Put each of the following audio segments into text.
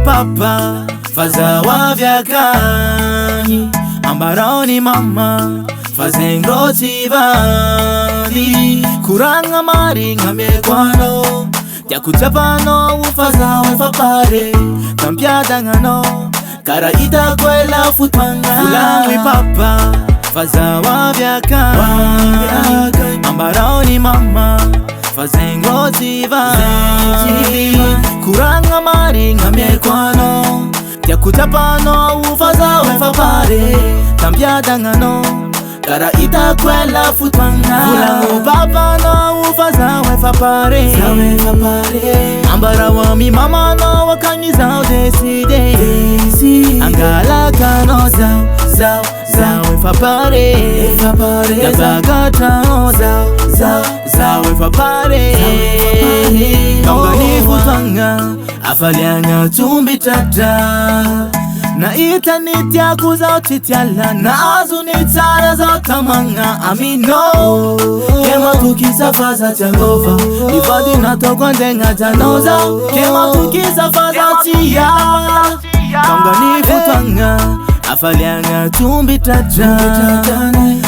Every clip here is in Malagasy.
papa fazawa vyakanyi ambaroni mama fazengroti vani kuranga mari ngamekwano yakutapano ufazawe fapare kampiadangano karaita kwela futwanga Fulamwi papa fazawa vyakanyi ambaroni mama fazengroti vani kuranga mari ngamekwano yakutapano ufazawe fapare kampiadangano karaita kwela futwanga Fulamwi papa no ufazawe fapare ambara wami mama no wakanyizaw deside angala kano zawe fapare yabagata zawe fapare kangani futwanga afalianga tumbi tata na itanitya kuzautityala na azunitara zatamanga amino kema tukisafaza Jehova ibadi natokwandenga janoza kema tukisafaza tiya kangani futwanga afalianga tumbi tata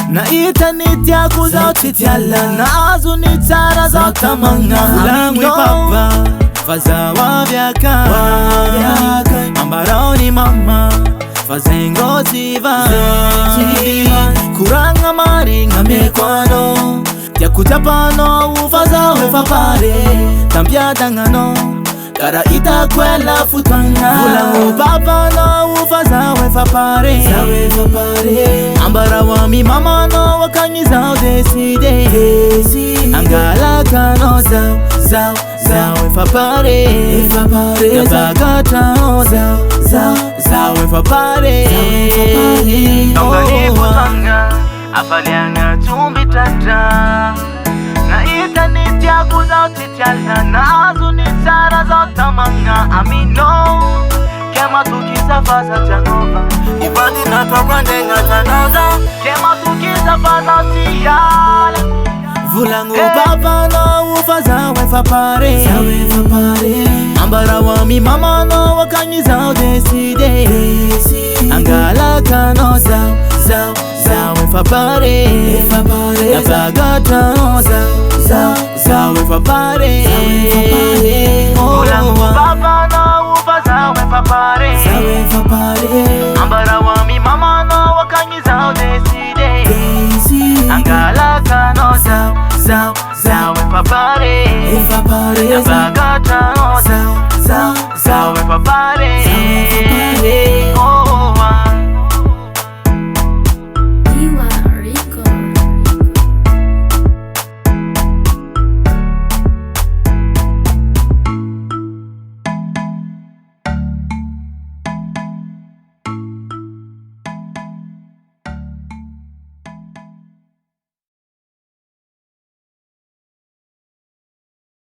na itanitya kuzautityala na azunitara zatamanga Fulamwi papa fazawa vyakanyi ambaroni mama fazengroti vani kuranga mari ngamekwano yakutapano ufazawe fapare kampiadangano karaita kwela futwanga Fulamwi papa no ufazawe fapare ambara wami mama no wakanyizaw deside angala kano zawe fapare yabagata zawe fapare kangani futwanga afalianga tumbi tata na itanitya kuzautityala na azunitara zatamanga amino kema tukisafaza Jehova ibadi natokwandenga janoza kema tukisafaza tiyala Fulamwi papa no ufazawe fapare ambara wami mama no wakanyizaw deside angala kano zawe fapare yabagata zawe fapare Fulamwi papa no ufazawe fapare ambara wami mama no wakanyizaw deside angala kano zawe fapare yabagata zawe fapare